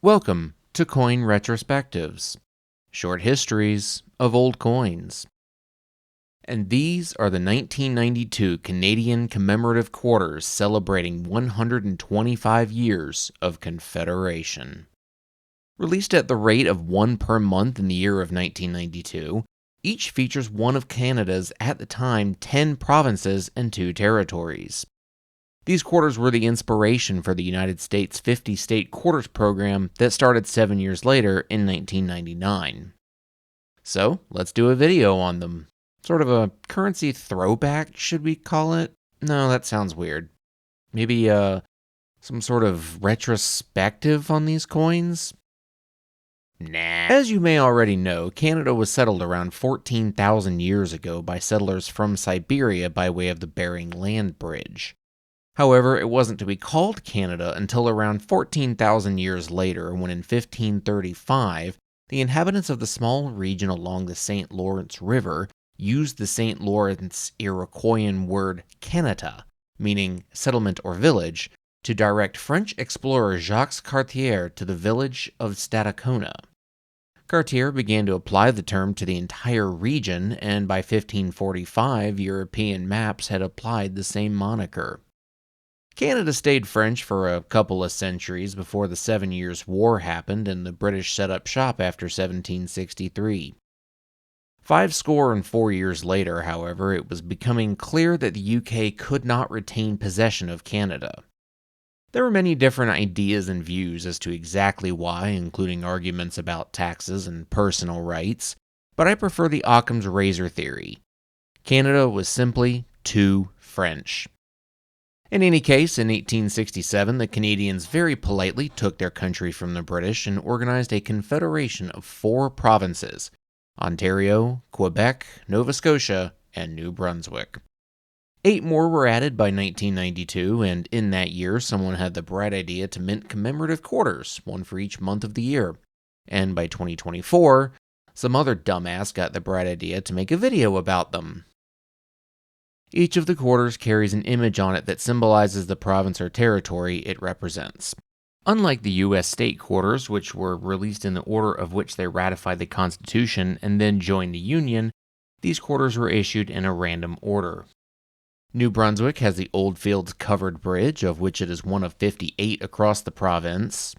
Welcome to Coin Retrospectives, short histories of old coins. And these are the 1992 Canadian commemorative quarters celebrating 125 years of Confederation. Released at the rate of one per month in the year of 1992, each features one of Canada's, at the time, 10 provinces and 2 territories. These quarters were the inspiration for the United States 50-state quarters program that started 7 years later in 1999. So, let's do a video on them. Sort of a currency throwback, should we call it? No, that sounds weird. Maybe, some sort of retrospective on these coins? Nah. As you may already know, Canada was settled around 14,000 years ago by settlers from Siberia by way of the Bering Land Bridge. However, it wasn't to be called Canada until around 14,000 years later, when in 1535, the inhabitants of the small region along the St. Lawrence River used the St. Lawrence Iroquoian word Canada, meaning settlement or village, to direct French explorer Jacques Cartier to the village of Stadacona. Cartier began to apply the term to the entire region, and by 1545, European maps had applied the same moniker. Canada stayed French for a couple of centuries before the 7 Years' War happened and the British set up shop after 1763. 64 years later, however, it was becoming clear that the UK could not retain possession of Canada. There were many different ideas and views as to exactly why, including arguments about taxes and personal rights, but I prefer the Occam's razor theory. Canada was simply too French. In any case, in 1867, the Canadians very politely took their country from the British and organized a confederation of 4 provinces: Ontario, Quebec, Nova Scotia, and New Brunswick. 8 more were added by 1992, and in that year, someone had the bright idea to mint commemorative quarters, one for each month of the year. And by 2024, some other dumbass got the bright idea to make a video about them. Each of the quarters carries an image on it that symbolizes the province or territory it represents. Unlike the U.S. state quarters, which were released in the order of which they ratified the Constitution and then joined the Union, these quarters were issued in a random order. New Brunswick has the Oldfields Covered Bridge, of which it is one of 58 across the province.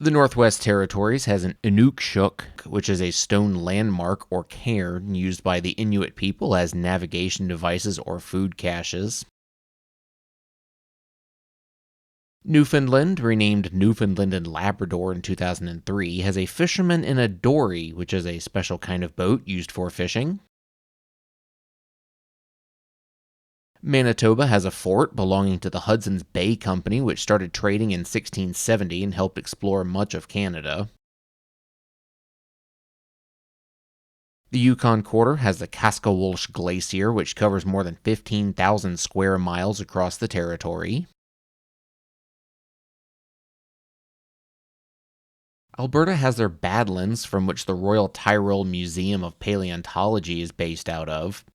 The Northwest Territories has an Inukshuk, which is a stone landmark or cairn used by the Inuit people as navigation devices or food caches. Newfoundland, renamed Newfoundland and Labrador in 2003, has a fisherman in a dory, which is a special kind of boat used for fishing. Manitoba has a fort belonging to the Hudson's Bay Company, which started trading in 1670 and helped explore much of Canada. The Yukon Quarter has the Kaskawulsh Glacier, which covers more than 15,000 square miles across the territory. Alberta has their Badlands, from which the Royal Tyrrell Museum of Paleontology is based out of.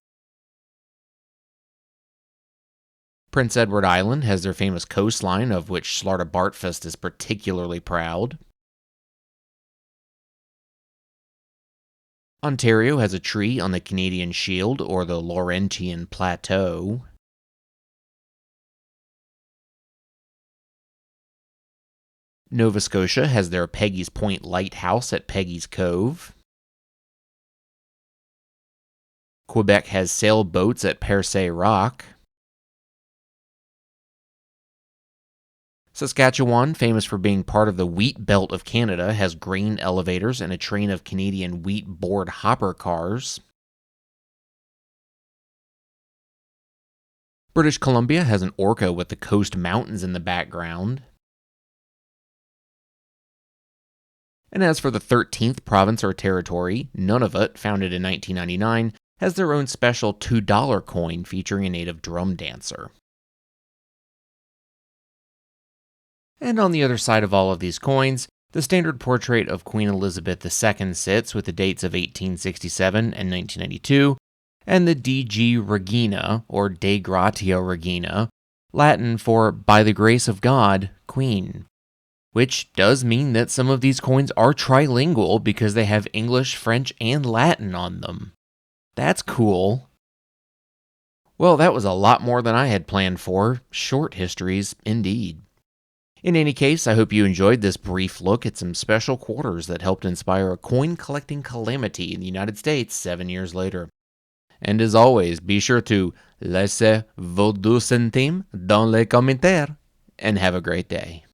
Prince Edward Island has their famous coastline, of which Slarta Bartfast is particularly proud. Ontario has a tree on the Canadian Shield, or the Laurentian Plateau. Nova Scotia has their Peggy's Point Lighthouse at Peggy's Cove. Quebec has sailboats at Percé Rock. Saskatchewan, famous for being part of the wheat belt of Canada, has grain elevators and a train of Canadian wheat board hopper cars. British Columbia has an orca with the Coast Mountains in the background. And as for the 13th province or territory, Nunavut, founded in 1999, has their own special $2 coin featuring a native drum dancer. And on the other side of all of these coins, the standard portrait of Queen Elizabeth II sits with the dates of 1867 and 1992, and the DG Regina, or De Gratia Regina, Latin for by the grace of God, Queen, which does mean that some of these coins are trilingual because they have English, French, and Latin on them. That's cool. Well, that was a lot more than I had planned for. Short histories, indeed. In any case, I hope you enjoyed this brief look at some special quarters that helped inspire a coin collecting calamity in the United States 7 years later. And as always, be sure to laissez vos 2 centimes dans les commentaires and have a great day.